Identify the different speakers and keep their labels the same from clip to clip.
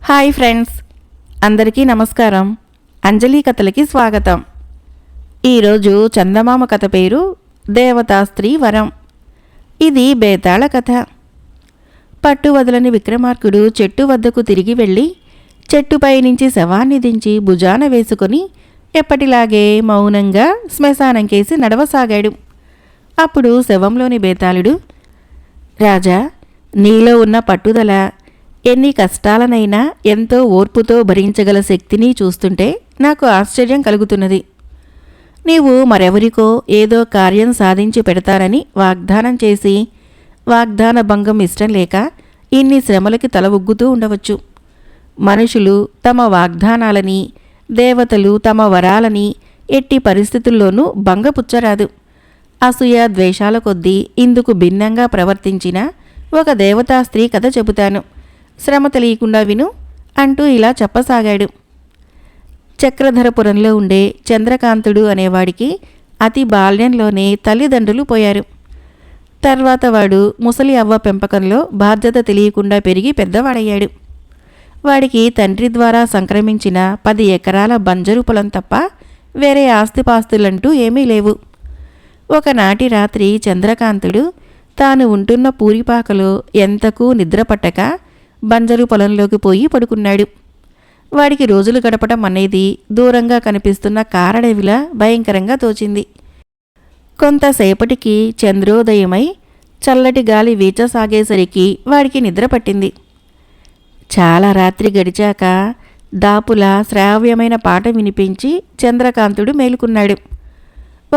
Speaker 1: Hi friends, అందరికీ నమస్కారం. అంజలి కథలకి స్వాగతం. ఈరోజు చందమామ కథ పేరు దేవతాస్త్రీ వరం. ఇది బేతాళ కథ. పట్టు వదలని విక్రమార్కుడు చెట్టు వద్దకు తిరిగి వెళ్ళి చెట్టుపై నుంచి శవాన్ని దించి భుజాన వేసుకొని ఎప్పటిలాగే మౌనంగా శ్మశానంకేసి నడవసాగాడు. అప్పుడు శవంలోని బేతాళుడు, రాజా, నీలో ఉన్న పట్టుదల, ఎన్ని కష్టాలనైనా ఎంతో ఓర్పుతో భరించగల శక్తిని చూస్తుంటే నాకు ఆశ్చర్యం కలుగుతున్నది. నీవు మరెవరికో ఏదో కార్యం సాధించి పెడతారని వాగ్దానం చేసి వాగ్దాన భంగం ఇష్టం లేక ఇన్ని శ్రమలకి తల ఉగ్గుతూ ఉండవచ్చు. మనుషులు తమ వాగ్దానాలని, దేవతలు తమ వరాలని ఎట్టి పరిస్థితుల్లోనూ భంగపుచ్చరాదు. అసూయ ద్వేషాల కొద్దీ ఇందుకు భిన్నంగా ప్రవర్తించిన ఒక దేవతా స్త్రీ కథ చెబుతాను, శ్రమ తెలియకుండా విను అంటూ ఇలా చెప్పసాగాడు. చక్రధరపురంలో ఉండే చంద్రకాంతుడు అనేవాడికి అతి బాల్యంలోనే తల్లిదండ్రులు పోయారు. తర్వాత వాడు ముసలి అవ్వ పెంపకంలో బాధ్యత తెలియకుండా పెరిగి పెద్దవాడయ్యాడు. వాడికి తండ్రి ద్వారా సంక్రమించిన 10 ఎకరాల బంజరు పొలం తప్ప వేరే ఆస్తిపాస్తులంటూ ఏమీ లేవు. ఒకనాటి రాత్రి చంద్రకాంతుడు తాను ఉంటున్న పూరిపాకలో ఎంతకు నిద్రపట్టక బంజరు పొలంలోకి పోయి పడుకున్నాడు. వాడికి రోజులు గడపడం అనేది దూరంగా కనిపిస్తున్న కారడవిలా భయంకరంగా తోచింది. కొంతసేపటికి చంద్రోదయమై చల్లటి గాలి వీచసాగేసరికి వాడికి నిద్ర పట్టింది. చాలా రాత్రి గడిచాక దాపుల శ్రావ్యమైన పాట వినిపించి చంద్రకాంతుడు మేలుకున్నాడు.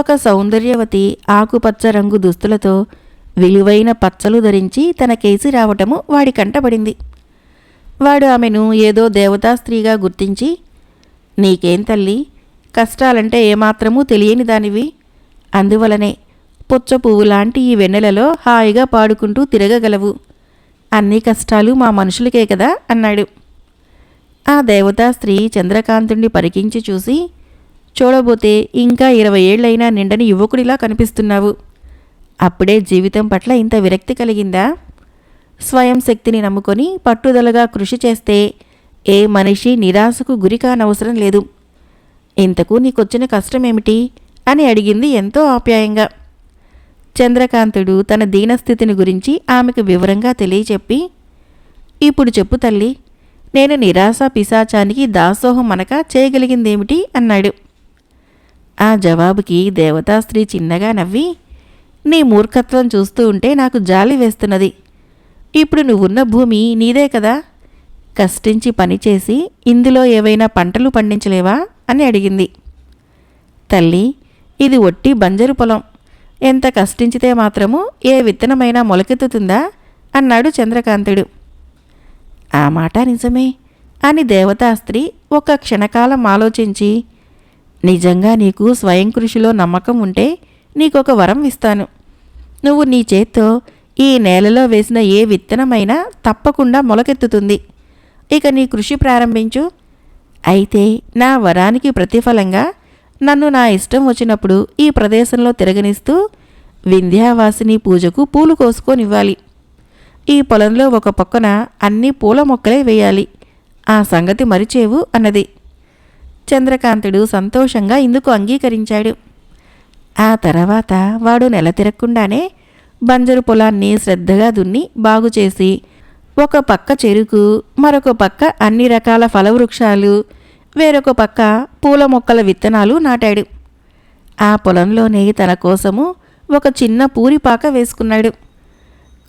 Speaker 1: ఒక సౌందర్యవతి ఆకుపచ్చ రంగు దుస్తులతో విలువైన పచ్చలు ధరించి తన కేసి రావటము వాడి కంటపడింది. వాడు ఆమెను ఏదో దేవతా స్త్రీగా గుర్తించి, నీకేం తల్లి, కష్టాలంటే ఏమాత్రమూ తెలియని దానివి, అందువలనే పుచ్చ పువ్వు లాంటి ఈ వెన్నెలలో హాయిగా పాడుకుంటూ తిరగగలవు. అన్ని కష్టాలు మా మనుషులకే కదా అన్నాడు. ఆ దేవతా స్త్రీ చంద్రకాంతుణ్ణి పరికించి చూసి, చూడబోతే ఇంకా 20 ఏళ్లైనా నిండని యువకుడిలా కనిపిస్తున్నావు. అప్పుడే జీవితం పట్ల ఇంత విరక్తి కలిగిందా? స్వయం శక్తిని నమ్ముకొని పట్టుదలగా కృషి చేస్తే ఏ మనిషి నిరాశకు గురికానవసరం లేదు. ఇంతకు నీకొచ్చిన కష్టమేమిటి అని అడిగింది ఎంతో ఆప్యాయంగా. చంద్రకాంతుడు తన దీనస్థితిని గురించి ఆమెకు వివరంగా తెలియచెప్పి, ఇప్పుడు చెప్పు తల్లి, నేను నిరాశ పిశాచానికి దాసోహం అనక చేయగలిగిందేమిటి అన్నాడు. ఆ జవాబుకి దేవతాస్త్రీ చిన్నగా నవ్వి, నీ మూర్ఖత్వం చూస్తూ ఉంటే నాకు జాలి వేస్తున్నది. ఇప్పుడు నువ్వున్న భూమి నీదే కదా, కష్టించి పనిచేసి ఇందులో ఏవైనా పంటలు పండించలేవా అని అడిగింది. తల్లి, ఇది ఒట్టి బంజరు పొలం, ఎంత కష్టించితే మాత్రము ఏ విత్తనమైనా మొలకెత్తుతుందా అన్నాడు చంద్రకాంతుడు. ఆ మాట నిజమే అని దేవతాస్త్రీ ఒక క్షణకాలం ఆలోచించి, నిజంగా నీకు స్వయం కృషిలో నమ్మకం ఉంటే నీకొక వరం ఇస్తాను. నువ్వు నీ చేత్తో ఈ నేలలో వేసిన ఏ విత్తనమైనా తప్పకుండా మొలకెత్తుతుంది. ఇక నీ కృషి ప్రారంభించు. అయితే నా వరానికి ప్రతిఫలంగా నన్ను నా ఇష్టం వచ్చినప్పుడు ఈ ప్రదేశంలో తిరగనిస్తూ వింధ్యావాసిని పూజకు పూలు కోసుకొనివ్వాలి. ఈ పొలంలో ఒక పక్కన అన్ని పూల మొక్కలే వేయాలి. ఆ సంగతి మరిచేవు అన్నది. చంద్రకాంతుడు సంతోషంగా ఇందుకు అంగీకరించాడు. ఆ తర్వాత వాడు నెల తిరగకుండానే బంజరు పొలాన్ని శ్రద్ధగా దున్ని బాగుచేసి ఒక పక్క చెరుకు, మరొక పక్క అన్ని రకాల ఫలవృక్షాలు, వేరొక పక్క పూల మొక్కల విత్తనాలు నాటాడు. ఆ పొలంలోనే తన కోసము ఒక చిన్న పూరిపాక వేసుకున్నాడు.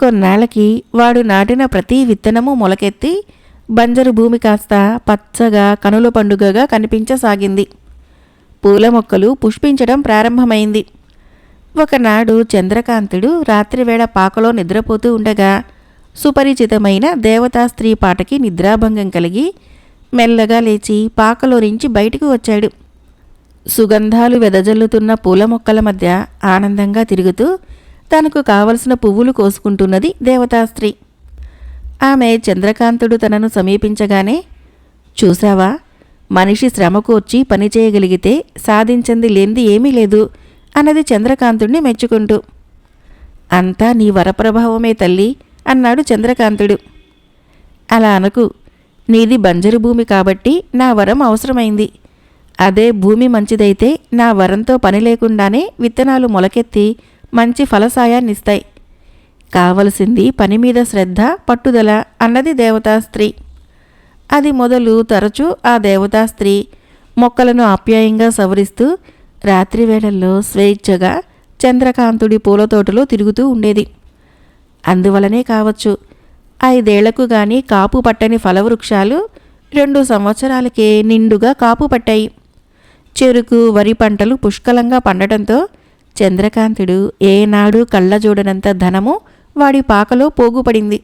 Speaker 1: కొన్నాళ్ళకి వాడు నాటిన ప్రతి విత్తనము మొలకెత్తి బంజరు భూమి కాస్త పచ్చగా కనుల పండుగగా కనిపించసాగింది. పూల మొక్కలు పుష్పించడం ప్రారంభమైంది. ఒకనాడు చంద్రకాంతుడు రాత్రివేళ పాకలో నిద్రపోతూ ఉండగా సుపరిచితమైన దేవతా స్త్రీ పాటకి నిద్రాభంగం కలిగి మెల్లగా లేచి పాకలో నుంచి బయటికి వచ్చాడు. సుగంధాలు వెదజల్లుతున్న పూల మొక్కల మధ్య ఆనందంగా తిరుగుతూ తనకు కావలసిన పువ్వులు కోసుకుంటున్నది దేవతా స్త్రీ. ఆమె చంద్రకాంతుడు తనను సమీపించగానే, చూశావా, మనిషి శ్రమకు వచ్చి పని చేయగలిగితే సాధించింది లేనిది ఏమీ లేదు అన్నది చంద్రకాంతుడిని మెచ్చుకుంటూ. అంతా నీ వరప్రభావమే తల్లి అన్నాడు చంద్రకాంతుడు. అలా అనకు, నీది బంజరు భూమి కాబట్టి నా వరం అవసరమైంది. అదే భూమి మంచిదైతే నా వరంతో పని లేకుండానే విత్తనాలు మొలకెత్తి మంచి ఫలసాయాన్నిస్తాయి. కావలసింది పని మీద శ్రద్ధ, పట్టుదల అన్నది దేవతా స్త్రీ. అది మొదలు తరచూ ఆ దేవతా స్త్రీ మొక్కలను ఆప్యాయంగా సవరిస్తూ రాత్రి వేళల్లో స్వేచ్ఛగా చంద్రకాంతుడి పూలతోటలో తిరుగుతూ ఉండేది. అందువలనే కావచ్చు 5 ఏళ్లకు గాని కాపు పట్టని ఫలవృక్షాలు 2 సంవత్సరాలకే నిండుగా కాపు పట్టాయి. చెరుకు, వరి పంటలు పుష్కలంగా పండటంతో చంద్రకాంతుడు ఏనాడు కళ్ళజోడనంత ధనము వాడి పాకలో పోగుపడింది.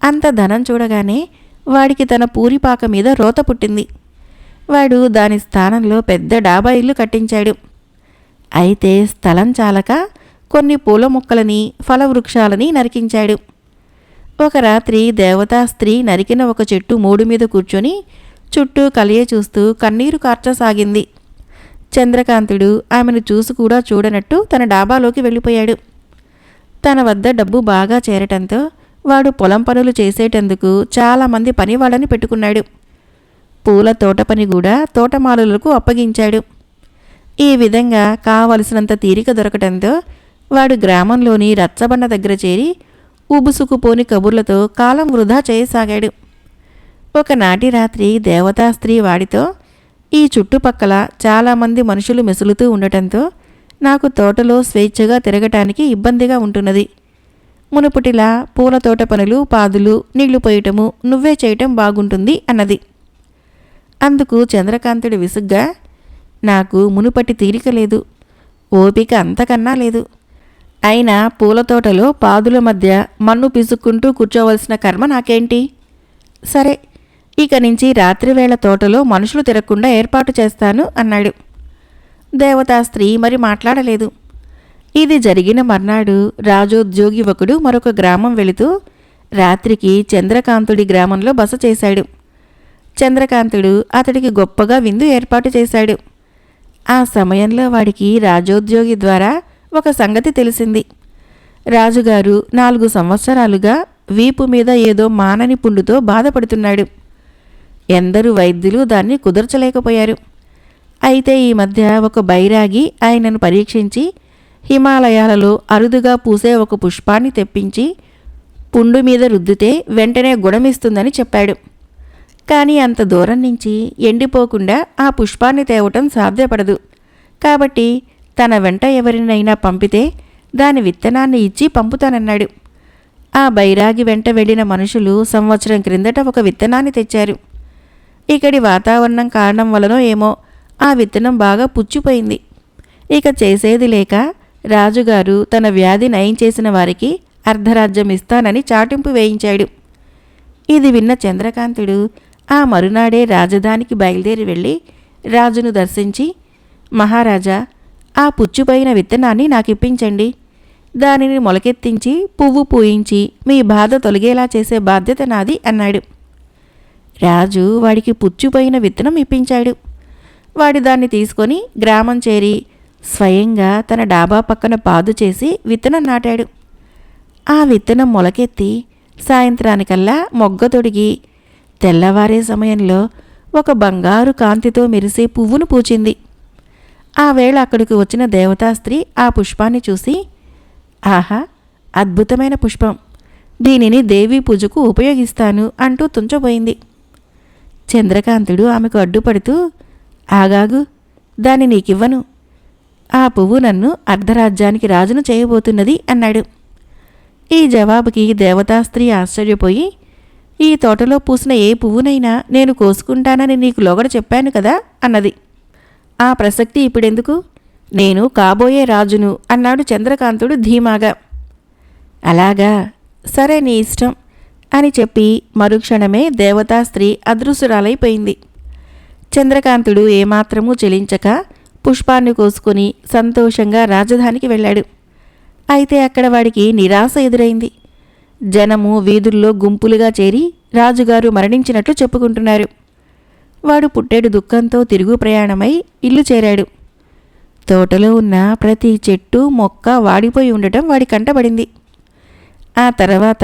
Speaker 1: అంత ధనం చూడగానే వాడికి తన పూరిపాక మీద రోత పుట్టింది. వాడు దాని స్థానంలో పెద్ద డాబా ఇల్లు కట్టించాడు. అయితే స్థలం చాలక కొన్ని పూల మొక్కలని, ఫలవృక్షాలని నరికించాడు. ఒక రాత్రి దేవతా స్త్రీ నరికిన ఒక చెట్టు మూడు మీద కూర్చొని చుట్టూ కలియ చూస్తూ కన్నీరు కార్చసాగింది. చంద్రకాంతుడు ఆమెను చూసి కూడా చూడనట్టు తన డాబాలోకి వెళ్ళిపోయాడు. తన వద్ద డబ్బు బాగా చేరటంతో వాడు పొలం పనులు చేసేటందుకు చాలామంది పనివాళ్ళని పెట్టుకున్నాడు. పూల తోట పని కూడా తోటమాలులకు అప్పగించాడు. ఈ విధంగా కావలసినంత తీరిక దొరకటంతో వాడు గ్రామంలోని రచ్చబండ దగ్గర చేరి ఉబుసుకుపోని కబుర్లతో కాలం వృధా చేయసాగాడు. ఒకనాటి రాత్రి దేవతా స్త్రీ వాడితో, ఈ చుట్టుపక్కల చాలామంది మనుషులు మెసులుతూ ఉండటంతో నాకు తోటలో స్వేచ్ఛగా తిరగటానికి ఇబ్బందిగా ఉంటున్నది. మునుపుటిలా పూల తోట పనులు, పాదులు, నీళ్లు పోయటము నువ్వే చేయటం బాగుంటుంది అన్నది. అందుకు చంద్రకాంతుడు విసుగ్గా, నాకు మునుపటి తీరిక లేదు, ఓపిక అంతకన్నా లేదు. అయినా పూలతోటలో పాదుల మధ్య మన్ను పిసుక్కుంటూ కూర్చోవలసిన కర్మ నాకేంటి? సరే, ఇక నుంచి రాత్రివేళ తోటలో మనుషులు తిరగకుండా ఏర్పాటు చేస్తాను అన్నాడు. దేవతా స్త్రీ మరి మాట్లాడలేదు. ఇది జరిగిన మర్నాడు రాజోద్యోగి ఒకడు మరొక గ్రామం వెళుతూ రాత్రికి చంద్రకాంతుడి గ్రామంలో బస చేశాడు. చంద్రకాంతుడు అతడికి గొప్పగా విందు ఏర్పాటు చేశాడు. ఆ సమయంలో వాడికి రాజోద్యోగి ద్వారా ఒక సంగతి తెలిసింది. రాజుగారు 4 సంవత్సరాలుగా వీపు మీద ఏదో మానని పుండుతో బాధపడుతున్నాడు. ఎందరు వైద్యులు దాన్ని కుదర్చలేకపోయారు. అయితే ఈ మధ్య ఒక బైరాగి ఆయనను పరీక్షించి హిమాలయాలలో అరుదుగా పూసే ఒక పుష్పాన్ని తెప్పించి పుండు మీద రుద్దితే వెంటనే గుణమిస్తుందని చెప్పాడు. కానీ అంత దూరం నుంచి ఎండిపోకుండా ఆ పుష్పాన్ని తేవటం సాధ్యపడదు. కాబట్టి తన వెంట ఎవరినైనా పంపితే దాని విత్తనాన్ని ఇచ్చి పంపుతానన్నాడు. ఆ బైరాగి వెంట వెళ్ళిన మనుషులు సంవత్సరం క్రిందట ఒక విత్తనాన్ని తెచ్చారు. ఇక్కడి వాతావరణం కారణం వలనో ఏమో ఆ విత్తనం బాగా పుచ్చిపోయింది. ఇక చేసేది లేక రాజుగారు తన వ్యాధి నయం చేసిన వారికి అర్ధరాజ్యం ఇస్తానని చాటింపు వేయించాడు. ఇది విన్న చంద్రకాంతుడు ఆ మరునాడే రాజధానికి బయలుదేరి వెళ్ళి రాజును దర్శించి, మహారాజా, ఆ పుచ్చిపోయిన విత్తనాన్ని నాకిప్పించండి. దానిని మొలకెత్తించి పువ్వు పూయించి మీ బాధ తొలగేలా చేసే బాధ్యత నాది అన్నాడు. రాజు వాడికి పుచ్చిపోయిన విత్తనం ఇప్పించాడు. వాడి దాన్ని తీసుకొని గ్రామం చేరి స్వయంగా తన డాబా పక్కన పాదు చేసి విత్తనం నాటాడు. ఆ విత్తనం మొలకెత్తి సాయంత్రానికల్లా మొగ్గ తొడిగి తెల్లవారే సమయంలో ఒక బంగారు కాంతితో మెరిసే పువ్వును పూచింది. ఆ వేళ అక్కడికి వచ్చిన దేవతా స్త్రీ ఆ పుష్పాన్ని చూసి, ఆహా, అద్భుతమైన పుష్పం, దీనిని దేవీ పూజకు ఉపయోగిస్తాను అంటూ తుంచబోయింది. చంద్రకాంతుడు ఆమెకు అడ్డుపడుతూ, ఆగాగు, దాన్ని నీకివ్వను. ఆ పువ్వు నన్ను అర్ధరాజ్యానికి రాజును చేయబోతున్నది అన్నాడు. ఈ జవాబుకి దేవతా స్త్రీ ఆశ్చర్యపోయి, ఈ తోటలో పూసిన ఏ పువ్వునైనా నేను కోసుకుంటానని నీకు లోగడ చెప్పాను కదా అన్నది. ఆ ప్రసక్తి ఇప్పుడెందుకు? నేను కాబోయే రాజును అన్నాడు చంద్రకాంతుడు ధీమాగా. అలాగా, సరే నీ ఇష్టం అని చెప్పి మరుక్షణమే దేవతా స్త్రీ అదృశ్యురాలైపోయింది. చంద్రకాంతుడు ఏమాత్రమూ చెలించక పుష్పాన్ని కోసుకొని సంతోషంగా రాజధానికి వెళ్ళాడు. అయితే అక్కడ వాడికి నిరాశ ఎదురైంది. జనము వీధుల్లో గుంపులుగా చేరి రాజుగారు మరణించినట్లు చెప్పుకుంటున్నారు. వాడు పుట్టెడు దుఃఖంతో తిరుగు ప్రయాణమై ఇల్లు చేరాడు. తోటలో ఉన్న ప్రతి చెట్టు మొక్క వాడిపోయి ఉండటం వాడి కంటపడింది. ఆ తర్వాత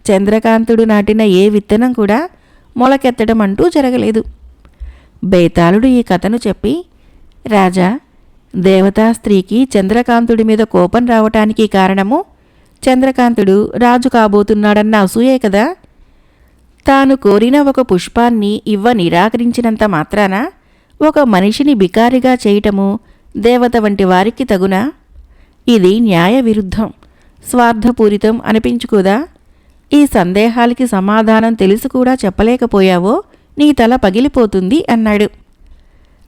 Speaker 1: చంద్రకాంతుడు నాటిన ఏ విత్తనం కూడా మొలకెత్తడం అంటూ జరగలేదు. బేతాళుడు ఈ కథను చెప్పి, రాజా, దేవతా స్త్రీకి చంద్రకాంతుడి మీద కోపం రావటానికి కారణము చంద్రకాంతుడు రాజు కాబోతున్నాడన్న అసూయే కదా. తాను కోరిన ఒక పుష్పాన్ని నిరాకరించినంత మాత్రాన ఒక మనిషిని బికారిగా చేయటము దేవత వంటి వారికి తగునా? ఇది న్యాయ విరుద్ధం, స్వార్థపూరితం అనిపించుకోదా? ఈ సందేహాలకి సమాధానం తెలిసి కూడా చెప్పలేకపోయావో నీ తల పగిలిపోతుంది అన్నాడు.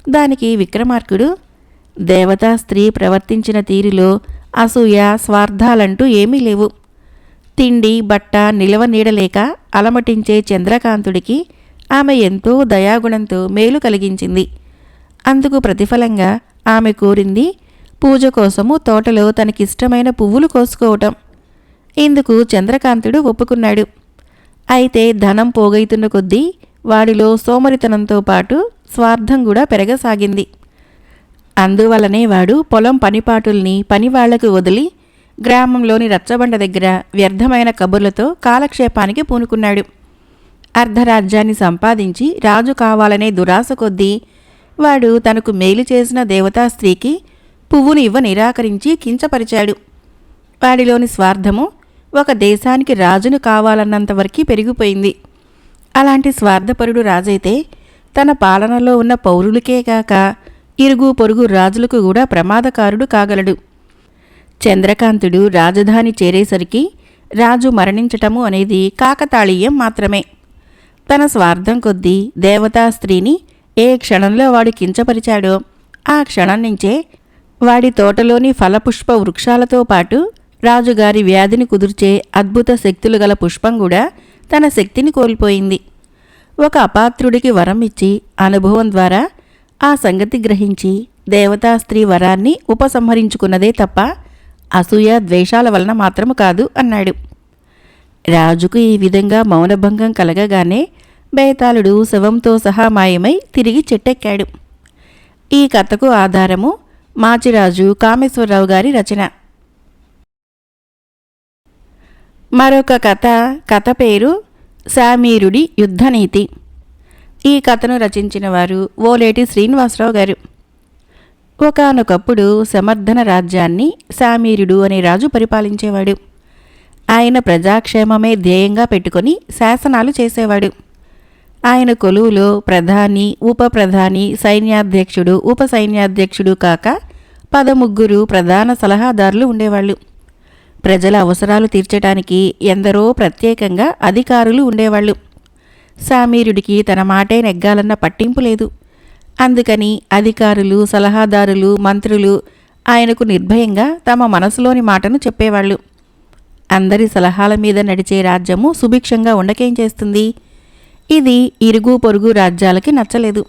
Speaker 1: దానికి విక్రమార్కుడు, దేవతా స్త్రీ ప్రవర్తించిన తీరులో అసూయ, స్వార్థాలంటూ ఏమీ లేవు. తిండి బట్ట నిలవ నీడలేక అలమటించే చంద్రకాంతుడికి ఆమె ఎంతో దయాగుణంతో మేలు కలిగించింది. అందుకు ప్రతిఫలంగా ఆమె కోరింది పూజ కోసము తోటలో తనకిష్టమైన పువ్వులు కోసుకోవటం. ఇందుకు చంద్రకాంతుడు ఒప్పుకున్నాడు. అయితే ధనం పోగైతున్న కొద్దీ వాడిలో సోమరితనంతో పాటు స్వార్థం కూడా పెరగసాగింది. అందువలనే వాడు పొలం పనిపాటుల్ని పనివాళ్లకు వదిలి గ్రామంలోని రచ్చబండ దగ్గర వ్యర్థమైన కబుర్లతో కాలక్షేపానికి పూనుకున్నాడు. అర్ధరాజ్యాన్ని సంపాదించి రాజు కావాలనే దురాశ కొద్దీ వాడు తనకు మేలు చేసిన దేవతా స్త్రీకి పువ్వును నిరాకరించి కించపరిచాడు. వాడిలోని స్వార్థము ఒక దేశానికి రాజును కావాలన్నంతవరకు పెరిగిపోయింది. అలాంటి స్వార్థపరుడు రాజైతే తన పాలనలో ఉన్న పౌరులకే కాక ఇరుగు పొరుగు రాజులకు కూడా ప్రమాదకారుడు కాగలడు. చంద్రకాంతుడు రాజధాని చేరేసరికి రాజు మరణించటము అనేది కాకతాళీయం మాత్రమే. తన స్వార్థం కొద్దీ దేవతా స్త్రీని ఏ క్షణంలో వాడు కించపరిచాడో ఆ క్షణం నుంచే వాడి తోటలోని ఫలపుష్ప వృక్షాలతో పాటు రాజుగారి వ్యాధిని కుదుర్చే అద్భుత శక్తులు గల పుష్పం కూడా తన శక్తిని కోల్పోయింది. ఒక అపాత్రుడికి వరం ఇచ్చి అనుభవం ద్వారా ఆ సంగతి గ్రహించి దేవతా స్త్రీ వరాన్ని ఉపసంహరించుకున్నదే తప్ప అసూయ ద్వేషాల వలన మాత్రము కాదు అన్నాడు. రాజుకు ఈ విధంగా మౌనభంగం కలగగానే బేతాళుడు శవంతో సహా మాయమై తిరిగి చెట్టెక్కాడు. ఈ కథకు ఆధారము మాచిరాజు కామేశ్వరరావు గారి రచన. మరొక కథ పేరు శామీరుడి యుద్ధనీతి. ఈ కథను రచించిన వారు ఓలేటి శ్రీనివాసరావు గారు. ఒకానొకప్పుడు సమర్థన రాజ్యాన్ని శామీరుడు అనే రాజు పరిపాలించేవాడు. ఆయన ప్రజాక్షేమమే ధ్యేయంగా పెట్టుకొని శాసనాలు చేసేవాడు. ఆయన కొలువులో ప్రధాని, ఉప ప్రధాని, సైన్యాధ్యక్షుడు, ఉప సైన్యాధ్యక్షుడు కాక 13 ప్రధాన సలహాదారులు ఉండేవాళ్ళు. ప్రజల అవసరాలు తీర్చడానికి ఎందరో ప్రత్యేకంగా అధికారులు ఉండేవాళ్ళు. శామీరుడికి తన మాటే నెగ్గాలన్న పట్టింపు లేదు. అందుకని అధికారులు, సలహాదారులు, మంత్రులు ఆయనకు నిర్భయంగా తమ మనసులోని మాటను చెప్పేవాళ్ళు. అందరి సలహాల మీద నడిచే రాజ్యము సుభిక్షంగా ఉండకేం చేస్తుంది? ఇది ఇరుగు పొరుగు రాజ్యాలకి నచ్చలేదు.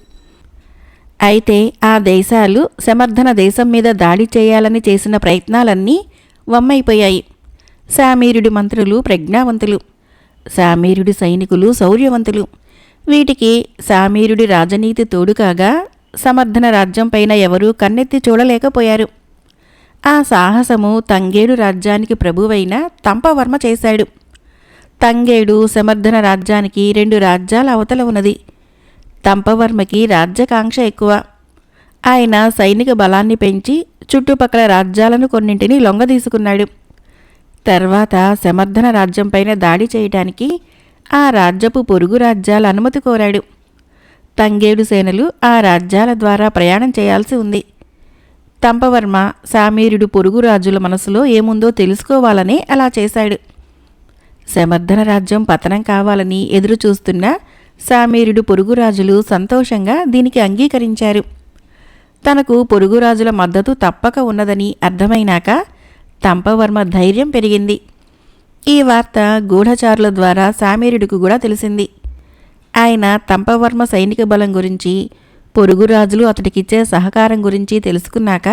Speaker 1: అయితే ఆ దేశాలు సమర్థన దేశం మీద దాడి చేయాలని చేసిన ప్రయత్నాలన్నీ వమ్మైపోయాయి. శామీరుడి మంత్రులు ప్రజ్ఞావంతులు, శామీరుడి సైనికులు శౌర్యవంతులు. వీటికి శామీరుడి రాజనీతి తోడుకాగా సమర్థన రాజ్యం పైన ఎవరూ కన్నెత్తి చూడలేకపోయారు. ఆ సాహసము తంగేడు రాజ్యానికి ప్రభువైన తంపవర్మ చేశాడు. తంగేడు సమర్థన రాజ్యానికి 2 రాజ్యాల అవతల ఉన్నది. తంపవర్మకి రాజ్యకాంక్ష ఎక్కువ. ఆయన సైనిక బలాన్ని పెంచి చుట్టుపక్కల రాజ్యాలను కొన్నింటిని లొంగదీసుకున్నాడు. తర్వాత సమర్థన రాజ్యంపైన దాడి చేయటానికి ఆ రాజ్యపు పొరుగు రాజ్యాల అనుమతి కోరాడు. తంగేడు సేనలు ఆ రాజ్యాల ద్వారా ప్రయాణం చేయాల్సి ఉంది. తంపవర్మ శామీరుడు పొరుగు రాజుల మనసులో ఏముందో తెలుసుకోవాలనే అలా చేశాడు. సమర్థన రాజ్యం పతనం కావాలని ఎదురుచూస్తున్న శామీరుడు పొరుగురాజులు సంతోషంగా దీనికి అంగీకరించారు. తనకు పొరుగురాజుల మద్దతు తప్పక ఉన్నదని అర్థమైనాక తంపవర్మ ధైర్యం పెరిగింది. ఈ వార్త గూఢచారుల ద్వారా శామీరుడికి కూడా తెలిసింది. ఆయన తంపవర్మ సైనిక బలం గురించి, పొరుగురాజులు అతడికిచ్చే సహకారం గురించి తెలుసుకున్నాక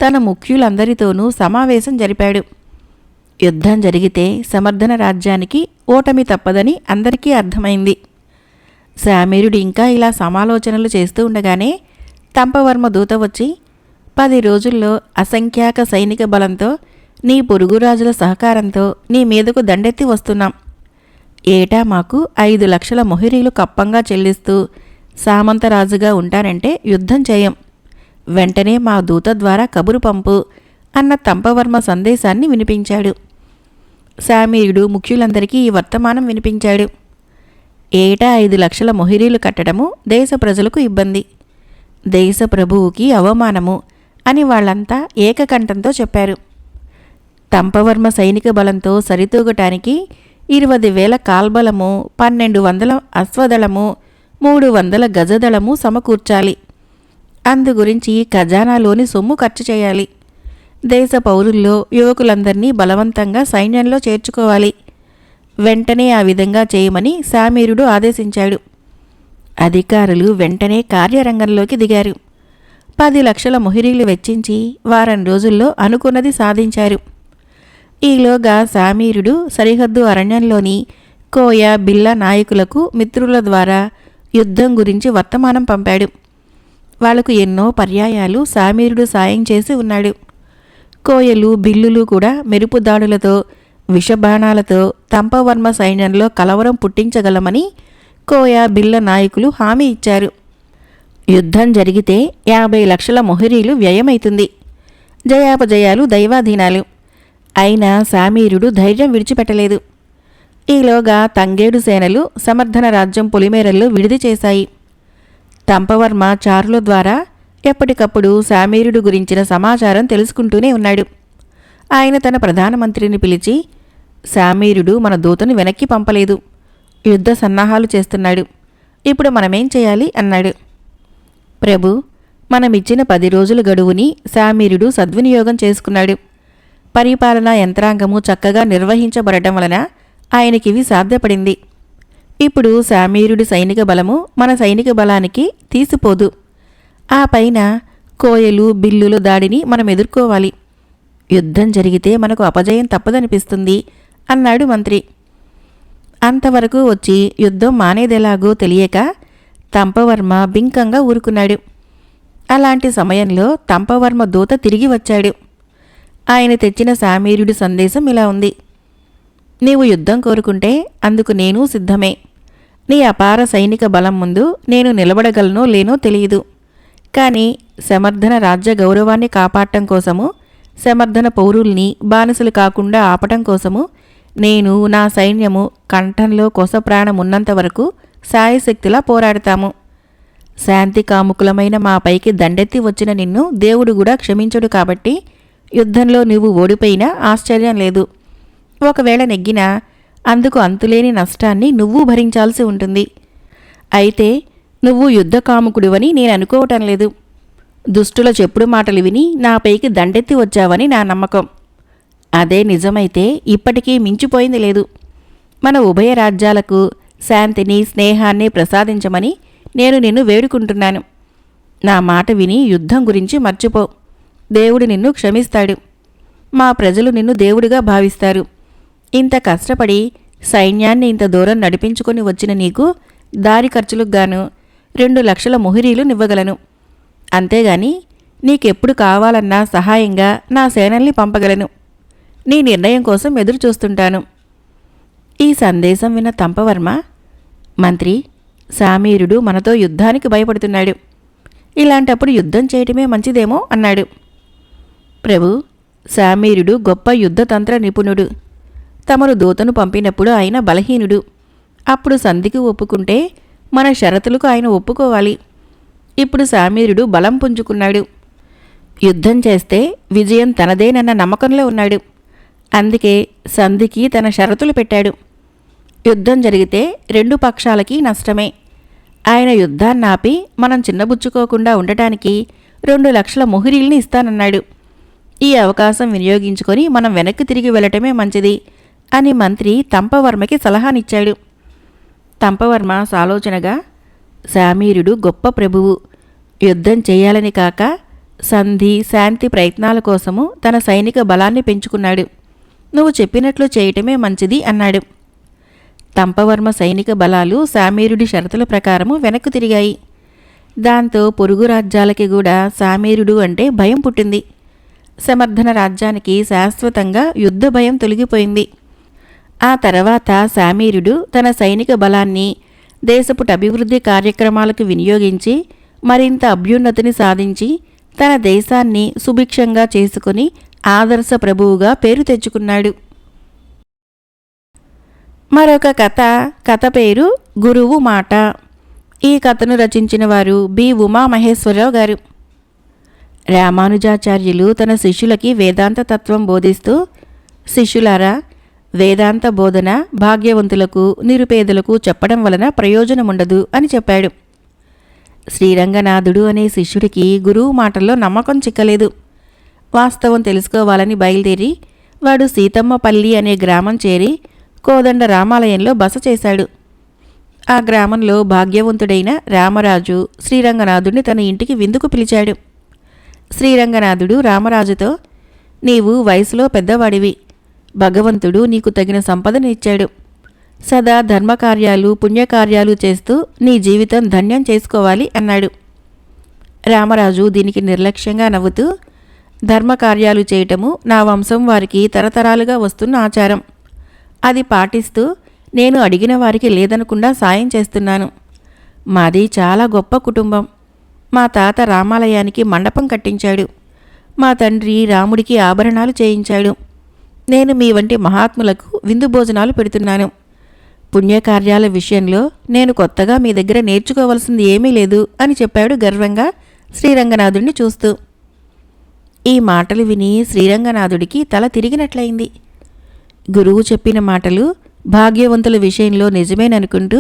Speaker 1: తన ముఖ్యులందరితోనూ సమావేశం జరిపాడు. యుద్ధం జరిగితే సమర్థన రాజ్యానికి ఓటమి తప్పదని అందరికీ అర్థమైంది. శామీరుడు ఇంకా ఇలా సమాలోచనలు చేస్తూ ఉండగానే తంపవర్మ దూత వచ్చి, 10 రోజుల్లో అసంఖ్యాక సైనిక బలంతో నీ పొరుగురాజుల సహకారంతో నీ మీదకు దండెత్తి వస్తున్నాం. ఏటా మాకు 5,00,000 మొహిరీలు కప్పంగా చెల్లిస్తూ సామంతరాజుగా ఉంటానంటే యుద్ధం చేయం. వెంటనే మా దూత ద్వారా కబురు పంపు అన్న తంపవర్మ సందేశాన్ని వినిపించాడు. శామీయుడు ముఖ్యులందరికీ ఈ వర్తమానం వినిపించాడు. ఏటా 5,00,000 మొహిరీలు కట్టడము దేశ ప్రజలకు ఇబ్బంది, దేశ ప్రభువుకి అవమానము అని వాళ్ళంతా ఏకకంఠంతో చెప్పారు. తంపవర్మ సైనిక బలంతో సరితూగటానికి 20,000 కాల్బలము, 1,200 అశ్వదళము, 300 గజదళము సమకూర్చాలి. అందుగురించి ఖజానాలోని సొమ్ము ఖర్చు చేయాలి. దేశ పౌరుల్లో యువకులందరినీ బలవంతంగా సైన్యంలో చేర్చుకోవాలి. వెంటనే ఆ విధంగా చేయమని శామీరుడు ఆదేశించాడు. అధికారులు వెంటనే కార్యరంగంలోకి దిగారు. 10,00,000 మొహిరీలు వెచ్చించి వారం రోజుల్లో అనుకున్నది సాధించారు. ఈలోగా శామీరుడు సరిహద్దు అరణ్యంలోని కోయ, బిల్ల నాయకులకు మిత్రుల ద్వారా యుద్ధం గురించి వర్తమానం పంపాడు. వాళ్లకు ఎన్నో పర్యాయాలు శామీరుడు సాయం చేసి ఉన్నాడు. కోయలు, బిల్లులు కూడా మెరుపు దాడులతో, విషబాణాలతో తంపవర్మ సైన్యంలో కలవరం పుట్టించగలమని కోయ, బిల్ల నాయకులు హామీ ఇచ్చారు. యుద్ధం జరిగితే 50,00,000 మొహిరీలు వ్యయమైతుంది. జయాపజయాలు దైవాధీనాలు. అయినా శామీరుడు ధైర్యం విడిచిపెట్టలేదు. ఈలోగా తంగేడు సేనలు సమర్థన రాజ్యం పొలిమేరల్లో విడిది చేశాయి. తంపవర్మ చారుల ద్వారా ఎప్పటికప్పుడు శామీరుడు గురించిన సమాచారం తెలుసుకుంటూనే ఉన్నాడు. ఆయన తన ప్రధానమంత్రిని పిలిచి, శామీరుడు మన దూతను వెనక్కి పంపలేదు, యుద్ధ సన్నాహాలు చేస్తున్నాడు, ఇప్పుడు మనమేం చేయాలి అన్నాడు. ప్రభు, మనమిచ్చిన 10 రోజుల గడువుని శామీరుడు సద్వినియోగం చేసుకున్నాడు. పరిపాలనా యంత్రాంగము చక్కగా నిర్వహించబడటం వలన ఆయనకివి సాధ్యపడింది. ఇప్పుడు శామీరుడి సైనిక బలము మన సైనిక బలానికి తీసిపోదు. ఆ పైన కోయలు, బిల్లుల దాడిని మనం ఎదుర్కోవాలి. యుద్ధం జరిగితే మనకు అపజయం తప్పదనిపిస్తుంది అన్నాడు మంత్రి. అంతవరకు వచ్చి యుద్ధం మానేదెలాగో తెలియక తంపవర్మ బింకంగా ఊరుకున్నాడు. అలాంటి సమయంలో తంపవర్మ దూత తిరిగి వచ్చాడు. ఆయన తెచ్చిన శామీరుడి సందేశం ఇలా ఉంది: నీవు యుద్ధం కోరుకుంటే అందుకు నేను సిద్ధమే. నీ అపార సైనిక బలం ముందు నేను నిలబడగలనో లేనో తెలియదు. కానీ సమర్థన రాజ్య గౌరవాన్ని కాపాడటం కోసము, సమర్థన పౌరుల్ని బానిసలు కాకుండా ఆపటం కోసము నేను, నా సైన్యము కంఠంలో కొసప్రాణం ఉన్నంత వరకు సాయశక్తిలా పోరాడతాము. శాంతి కాముకులమైన మా పైకి దండెత్తి వచ్చిన నిన్ను దేవుడు కూడా క్షమించడు. కాబట్టి యుద్ధంలో నువ్వు ఓడిపోయినా ఆశ్చర్యం లేదు. ఒకవేళ నెగ్గినా అందుకు అంతులేని నష్టాన్ని నువ్వు భరించాల్సి ఉంటుంది. అయితే నువ్వు యుద్ధకాముకుడివని నేను అనుకోవటం లేదు. దుష్టుల చెప్పుడు మాటలు విని నాపైకి దండెత్తి వచ్చావని నా నమ్మకం. అదే నిజమైతే ఇప్పటికీ మించిపోయింది లేదు. మన ఉభయ రాజ్యాలకు శాంతిని, స్నేహాన్ని ప్రసాదించమని నేను నిన్ను వేడుకుంటున్నాను. నా మాట విని యుద్ధం గురించి మర్చిపో. దేవుడు నిన్ను క్షమిస్తాడు. మా ప్రజలు నిన్ను దేవుడిగా భావిస్తారు. ఇంత కష్టపడి సైన్యాన్ని ఇంత దూరం నడిపించుకొని వచ్చిన నీకు దారి ఖర్చులకు గాను 2,00,000 మొహిరీలు నివ్వగలను. అంతేగాని నీకెప్పుడు కావాలన్నా సహాయంగా నా సేనల్ని పంపగలను. నీ నిర్ణయం కోసం ఎదురు చూస్తుంటాను. ఈ సందేశం విన్న తంపవర్మ, మంత్రి, శామీరుడు మనతో యుద్ధానికి భయపడుతున్నాడు. ఇలాంటప్పుడు యుద్ధం చేయటమే మంచిదేమో అన్నాడు. ప్రభు, శామీరుడు గొప్ప యుద్ధతంత్ర నిపుణుడు. తమరు దూతను పంపినప్పుడు ఆయన బలహీనుడు. అప్పుడు సంధికి ఒప్పుకుంటే మన షరతులకు ఆయన ఒప్పుకోవాలి. ఇప్పుడు శామీరుడు బలం పుంజుకున్నాడు. యుద్ధం చేస్తే విజయం తనదేనన్న నమ్మకంలో ఉన్నాడు. అందుకే సంధికి తన షరతులు పెట్టాడు. యుద్ధం జరిగితే 2 పక్షాలకి నష్టమే. ఆయన యుద్ధాన్నాపి మనం చిన్నబుచ్చుకోకుండా ఉండటానికి 2,00,000 మొహిరీల్ని ఇస్తానన్నాడు. ఈ అవకాశం వినియోగించుకొని మనం వెనక్కి తిరిగి వెళ్ళటమే మంచిది అని మంత్రి తంపవర్మకి సలహానిచ్చాడు. తంపవర్మ సాలోచనగా, శామీరుడు గొప్ప ప్రభువు. యుద్ధం చేయాలని కాక సంధి, శాంతి ప్రయత్నాల కోసము తన సైనిక బలాన్ని పెంచుకున్నాడు. నువ్వు చెప్పినట్లు చేయటమే మంచిది అన్నాడు. తంపవర్మ సైనిక బలాలు శామీరుడి షరతుల ప్రకారము వెనక్కు తిరిగాయి. దాంతో పొరుగు రాజ్యాలకి కూడా శామీరుడు అంటే భయం పుట్టింది. సమర్థన రాజ్యానికి శాశ్వతంగా యుద్ధ భయం తొలగిపోయింది. ఆ తర్వాత శామీరుడు తన సైనిక బలాన్ని దేశపుట అభివృద్ధి కార్యక్రమాలకు వినియోగించి మరింత అభ్యున్నతిని సాధించి తన దేశాన్ని సుభిక్షంగా చేసుకుని ఆదర్శ ప్రభువుగా పేరు తెచ్చుకున్నాడు. మరొక కథ పేరు గురువు మాట. ఈ కథను రచించిన వారు బి ఉమామహేశ్వరరావు గారు. రామానుజాచార్యులు తన శిష్యులకి వేదాంత తత్వం బోధిస్తూ, శిష్యులారా, వేదాంత బోధన భాగ్యవంతులకు నిరుపేదలకు చెప్పడం వలన ప్రయోజనముండదు అని చెప్పాడు. శ్రీరంగనాథుడు అనే శిష్యుడికి గురువు మాటల్లో నమ్మకం చిక్కలేదు. వాస్తవం తెలుసుకోవాలని బయలుదేరి వాడు సీతమ్మపల్లి అనే గ్రామం చేరి కోదండ రామాలయంలో బస చేశాడు. ఆ గ్రామంలో భాగ్యవంతుడైన రామరాజు శ్రీరంగనాథుడిని తన ఇంటికి విందుకు పిలిచాడు. శ్రీరంగనాథుడు రామరాజుతో, నీవు వయసులో పెద్దవాడివి, భగవంతుడు నీకు తగిన సంపదను ఇచ్చాడు. సదా ధర్మకార్యాలు పుణ్యకార్యాలు చేస్తూ నీ జీవితం ధన్యం చేసుకోవాలి అన్నాడు. రామరాజు దీనికి నిర్లక్ష్యంగా నవ్వుతూ, ధర్మకార్యాలు చేయటము నా వంశం వారికి తరతరాలుగా వస్తున్న ఆచారం. అది పాటిస్తూ నేను అడిగిన వారికి లేదనకుండా సాయం చేస్తున్నాను. మాది చాలా గొప్ప కుటుంబం. మా తాత రామాలయానికి మండపం కట్టించాడు. మా తండ్రి రాముడికి ఆభరణాలు చేయించాడు. నేను మీ వంటి మహాత్ములకు విందు భోజనాలు పెడుతున్నాను. పుణ్యకార్యాల విషయంలో నేను కొత్తగా మీ దగ్గర నేర్చుకోవలసింది ఏమీ లేదు అని చెప్పాడు గర్వంగా శ్రీరంగనాథుడిని చూస్తూ. ఈ మాటలు విని శ్రీరంగనాథుడికి తల తిరిగినట్లయింది. గురువు చెప్పిన మాటలు భాగ్యవంతుల విషయంలో నిజమేననుకుంటూ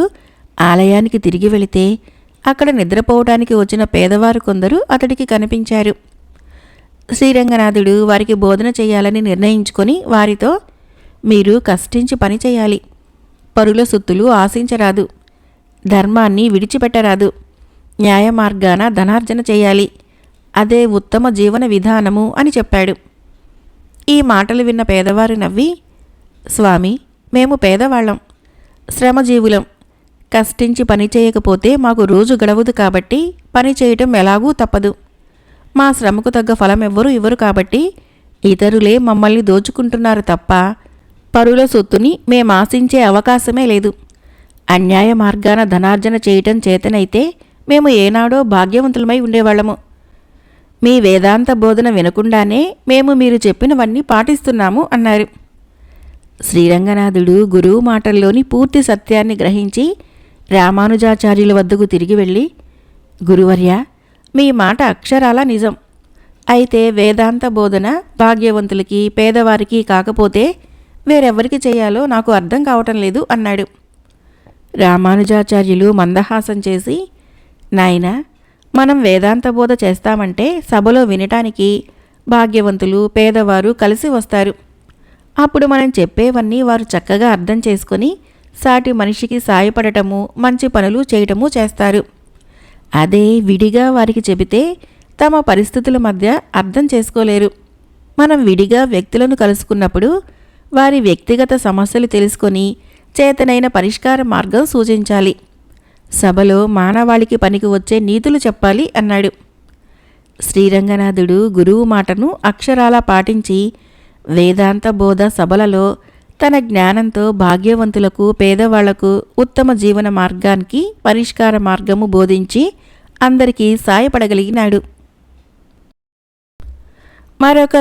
Speaker 1: ఆలయానికి తిరిగి వెళితే అక్కడ నిద్రపోవటానికి వచ్చిన పేదవారు కొందరు అతడికి కనిపించారు. శ్రీరంగనాథుడు వారికి బోధన చేయాలని నిర్ణయించుకొని వారితో, మీరు కష్టించి పని చేయాలి, పరుల సొత్తులు ఆశించరాదు, ధర్మాన్ని విడిచిపెట్టరాదు, న్యాయ మార్గాన ధనార్జన చేయాలి, అదే ఉత్తమ జీవన విధానము అని చెప్పాడు. ఈ మాటలు విన్న పేదవారు నవ్వి, స్వామి, మేము పేదవాళ్ళం, శ్రమజీవులం, కష్టించి పని చేయకపోతే మాకు రోజు గడవదు కాబట్టి పని చేయటం ఎలాగూ తప్పదు. మా శ్రమకు తగ్గ ఫలం ఎవ్వరూ ఇవ్వరు కాబట్టి ఇతరులే మమ్మల్ని దోచుకుంటున్నారు తప్ప పరుల సొత్తుని మేమాశించే అవకాశమే లేదు. అన్యాయ మార్గాన ధనార్జన చేయటం చేతనైతే మేము ఏనాడో భాగ్యవంతులమై ఉండేవాళ్ళము. మీ వేదాంత బోధన వినకుండానే మేము మీరు చెప్పినవన్నీ పాటిస్తున్నాము అన్నారు. శ్రీరంగనాథుడు గురువు మాటల్లోని పూర్తి సత్యాన్ని గ్రహించి రామానుజాచార్యుల వద్దకు తిరిగి వెళ్ళి, గురువర్య, మీ మాట అక్షరాల నిజం. అయితే వేదాంత బోధన భాగ్యవంతులకి పేదవారికి కాకపోతే వేరెవ్వరికి చేయాలో నాకు అర్థం కావటం లేదు అన్నాడు. రామానుజాచార్యులు మందహాసం చేసి, నాయనా, మనం వేదాంత బోధ చేస్తామంటే సభలో వినటానికి భాగ్యవంతులు పేదవారు కలిసి వస్తారు. అప్పుడు మనం చెప్పేవన్నీ వారు చక్కగా అర్థం చేసుకొని సాటి మనిషికి సాయపడటము మంచి పనులు చేయటము చేస్తారు. అదే విడిగా వారికి చెబితే తమ పరిస్థితుల మధ్య అర్థం చేసుకోలేరు. మనం విడిగా వ్యక్తులను కలుసుకున్నప్పుడు వారి వ్యక్తిగత సమస్యలు తెలుసుకొని చేతనైన పరిష్కార మార్గం సూచించాలి. సభలో మానవాళికి పనికి వచ్చే నీతులు చెప్పాలి అన్నాడు. శ్రీరంగనాథుడు గురువు మాటను అక్షరాలా పాటించి వేదాంత బోధ సభలలో తన జ్ఞానంతో భాగ్యవంతులకు పేదవాళ్లకు ఉత్తమ జీవన మార్గానికి పరిష్కార మార్గము బోధించి అందరికీ సాయపడగలిగినాడు. మరొక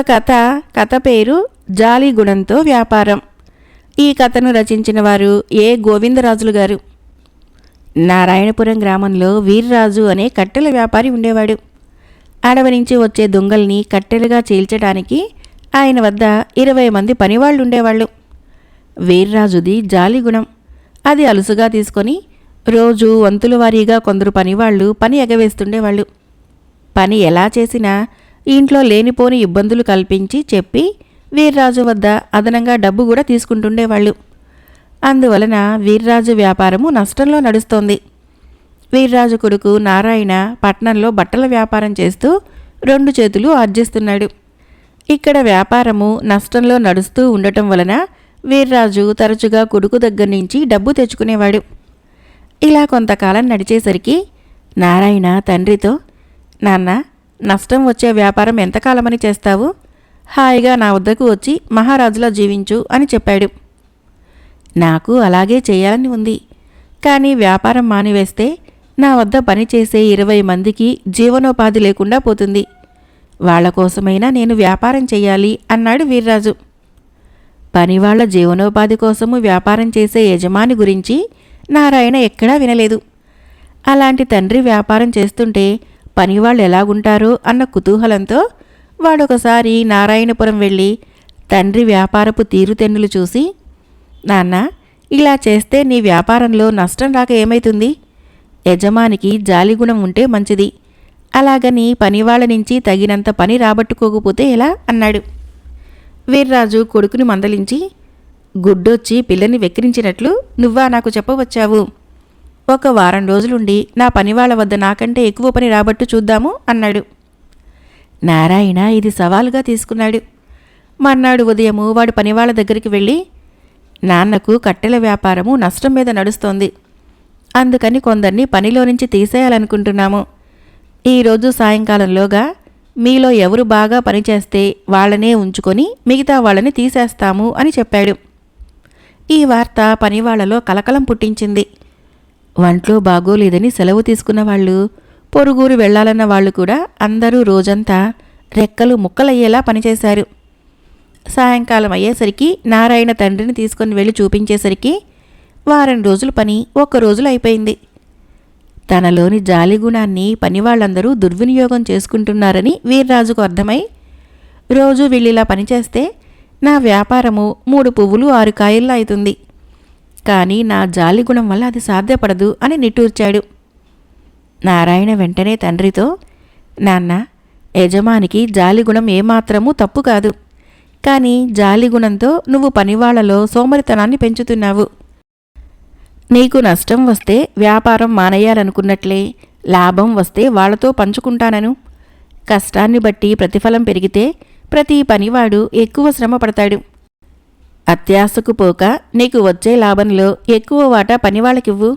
Speaker 1: కథ పేరు జాలి గుణంతో వ్యాపారం. ఈ కథను రచించిన వారు ఏ గోవిందరాజులు గారు. నారాయణపురం గ్రామంలో వీర్రాజు అనే కట్టెల వ్యాపారి ఉండేవాడు. అడవి నుంచి వచ్చే దొంగల్ని కట్టెలుగా చీల్చడానికి ఆయన వద్ద 20 మంది పనివాళ్లు ఉండేవాళ్ళు. వీర్రాజుది జాలి గుణం. అది అలుసుగా తీసుకొని రోజు వంతుల వారీగా కొందరు పనివాళ్లు పని ఎగవేస్తుండేవాళ్ళు. పని ఎలా చేసినా ఇంట్లో లేనిపోని ఇబ్బందులు కల్పించి చెప్పి వీర్రాజు వద్ద అదనంగా డబ్బు కూడా తీసుకుంటుండేవాళ్ళు. అందువలన వీర్రాజు వ్యాపారము నష్టంలో నడుస్తోంది. వీర్రాజు కొడుకు నారాయణ పట్నంలో బట్టల వ్యాపారం చేస్తూ 2 చేతులు ఆర్జిస్తున్నాడు. ఇక్కడ వ్యాపారము నష్టంలో నడుస్తూ ఉండటం వలన వీర్రాజు తరచుగా కొడుకు దగ్గర నుంచి డబ్బు తెచ్చుకునేవాడు. ఇలా కొంతకాలం నడిచేసరికి నారాయణ తండ్రితో, నాన్న, నష్టం వచ్చే వ్యాపారం ఎంతకాలమని చేస్తావు? హాయిగా నా వద్దకు వచ్చి మహారాజులా జీవించు అని చెప్పాడు. నాకు అలాగే చేయాలని ఉంది. కానీ వ్యాపారం మానివేస్తే నా వద్ద పనిచేసే 20 మందికి జీవనోపాధి లేకుండా పోతుంది. వాళ్ల కోసమైనా నేను వ్యాపారం చెయ్యాలి అన్నాడు వీర్రాజు. పనివాళ్ల జీవనోపాధి కోసము వ్యాపారం చేసే యజమాని గురించి నారాయణ ఎక్కడా వినలేదు. అలాంటి తండ్రి వ్యాపారం చేస్తుంటే పనివాళ్ళు ఎలాగుంటారో అన్న కుతూహలంతో వాడొకసారి నారాయణపురం వెళ్ళి తండ్రి వ్యాపారపు తీరుతెన్నులు చూసి, నాన్న, ఇలా చేస్తే నీ వ్యాపారంలో నష్టం రాక ఏమైతుంది? యజమానికి జాలిగుణం ఉంటే మంచిది. అలాగని పనివాళ్ల నుంచి తగినంత పని రాబట్టుకోకపోతే ఎలా అన్నాడు. వీర్రాజు కొడుకుని మందలించి, గుడ్డొచ్చి పిల్లని వెక్కిరించినట్లు నువ్వా నాకు చెప్పవచ్చావు? ఒక వారం రోజులుండి నా పనివాళ్ల వద్ద నాకంటే ఎక్కువ పని రాబట్టు చూద్దాము అన్నాడు. నారాయణ ఇది సవాలుగా తీసుకున్నాడు. మర్నాడు ఉదయము వాడు పనివాళ్ల దగ్గరికి వెళ్ళి, నాన్నకు కట్టెల వ్యాపారము నష్టం మీద నడుస్తోంది. అందుకని కొందరిని పనిలో నుంచి తీసేయాలనుకుంటున్నాము. ఈరోజు సాయంకాలంలోగా మీలో ఎవరు బాగా పనిచేస్తే వాళ్ళనే ఉంచుకొని మిగతా వాళ్ళని తీసేస్తాము అని చెప్పాడు. ఈ వార్త పనివాళ్లలో కలకలం పుట్టించింది. వంట్లో బాగోలేదని సెలవు తీసుకున్న వాళ్ళు, పొరుగురు వెళ్లాలన్న వాళ్ళు కూడా అందరూ రోజంతా రెక్కలు ముక్కలయ్యేలా పనిచేశారు. సాయంకాలం అయ్యేసరికి నారాయణ తండ్రిని తీసుకుని వెళ్ళి చూపించేసరికి వారం రోజుల పని 1 రోజులో అయిపోయింది. తనలోని జాలిగుణాన్ని పనివాళ్లందరూ దుర్వినియోగం చేసుకుంటున్నారని వీర్రాజుకు అర్థమై, రోజూ వీళ్ళిలా పనిచేస్తే నా వ్యాపారము 3 పువ్వులు 6 కాయల్లా అవుతుంది. కానీ నా జాలిగుణం వల్ల అది సాధ్యపడదు అని నిట్టూర్చాడు. నారాయణ వెంటనే తండ్రితో, నాన్న, యజమానికి జాలిగుణం ఏమాత్రమూ తప్పు కాదు. కానీ జాలిగుణంతో నువ్వు పనివాళ్లలో సోమరితనాన్ని పెంచుతున్నావు. నీకు నష్టం వస్తే వ్యాపారం మానేయాలనుకున్నట్లే లాభం వస్తే వాళ్లతో పంచుకుంటానను. కష్టాన్ని బట్టి ప్రతిఫలం పెరిగితే ప్రతి పనివాడు ఎక్కువ శ్రమ పడతాడు. అత్యాశకు పోక నీకు వచ్చే లాభంలో ఎక్కువ వాటా పనివాళ్ళకివ్వు.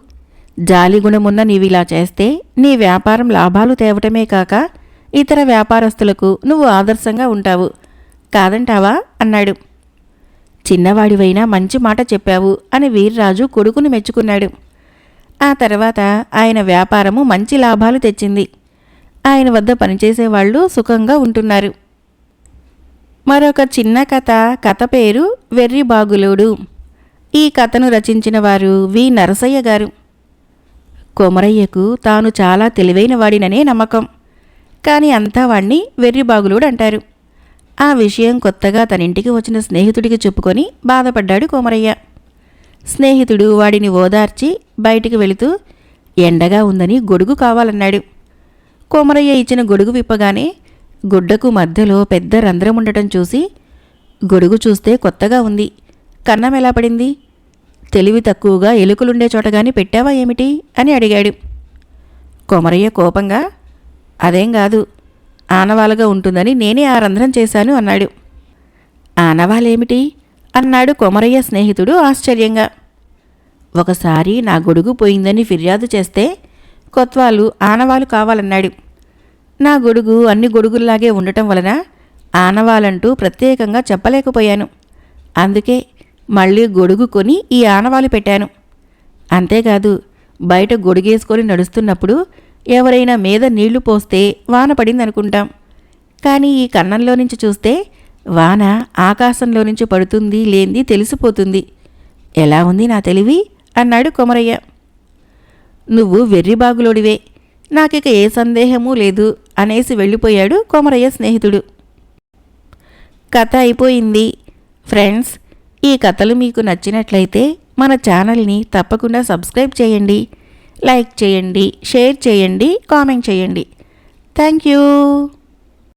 Speaker 1: జాలిగుణమున్న నీవిలా చేస్తే నీ వ్యాపారం లాభాలు తేవటమే కాక ఇతర వ్యాపారస్తులకు నువ్వు ఆదర్శంగా ఉంటావు. కాదంటావా అన్నాడు. చిన్నవాడివైనా మంచి మాట చెప్పావు అని వీర్రాజు కొడుకుని మెచ్చుకున్నాడు. ఆ తర్వాత ఆయన వ్యాపారము మంచి లాభాలు తెచ్చింది. ఆయన వద్ద పనిచేసేవాళ్లు సుఖంగా ఉంటున్నారు. మరొక చిన్న కథ పేరు వెర్రిబాగులోడు. ఈ కథను రచించిన వారు వి నరసయ్య గారు. కొమరయ్యకు తాను చాలా తెలివైన వాడిననే నమ్మకం. కానీ అంతా వాణ్ణి వెర్రిబాగులోడు అంటారు. ఆ విషయం కొత్తగా తనింటికి వచ్చిన స్నేహితుడికి చెప్పుకొని బాధపడ్డాడు కొమరయ్య. స్నేహితుడు వాడిని ఓదార్చి బయటికి వెళుతూ ఎండగా ఉందని గొడుగు కావాలన్నాడు. కొమరయ్య ఇచ్చిన గొడుగు విప్పగానే గుడ్డకు మధ్యలో పెద్ద రంధ్రం ఉండటం చూసి, గొడుగు చూస్తే కొత్తగా ఉంది, కన్నం ఎలా పడింది? తెలివి తక్కువగా ఎలుకలుండే చోటగాని పెట్టావా ఏమిటి అని అడిగాడు. కొమరయ్య కోపంగా, అదేం కాదు, ఆనవాలుగా ఉంటుందని నేనే ఆ రంధ్రం చేశాను అన్నాడు. ఆనవాలేమిటి అన్నాడు కొమరయ్య స్నేహితుడు ఆశ్చర్యంగా. ఒకసారి నా గొడుగు పోయిందని ఫిర్యాదు చేస్తే కొత్వాలు ఆనవాలు కావాలన్నాడు. నా గొడుగు అన్ని గొడుగుల్లాగే ఉండటం వలన ఆనవాలంటూ ప్రత్యేకంగా చెప్పలేకపోయాను. అందుకే మళ్ళీ గొడుగు కొని ఈ ఆనవాలు పెట్టాను. అంతేకాదు, బయట గొడుగేసుకొని నడుస్తున్నప్పుడు ఎవరైనా మీద నీళ్లు పోస్తే వాన పడిందనుకుంటాం. కానీ ఈ కన్నంలో నుంచి చూస్తే వాన ఆకాశంలో నుంచి పడుతుంది లేంది తెలిసిపోతుంది. ఎలా ఉంది నా తెలివి అన్నాడు కొమరయ్య. నువ్వు వెర్రిబాగులోడివే, నాకిక ఏ సందేహమూ లేదు అనేసి వెళ్ళిపోయాడు కొమరయ్య స్నేహితుడు. కథ అయిపోయింది. ఫ్రెండ్స్, ఈ కథలు మీకు నచ్చినట్లయితే మన ఛానల్ని తప్పకుండా సబ్స్క్రైబ్ చేయండి, లైక్ చేయండి, షేర్ చేయండి, కామెంట్ చేయండి. Thank you.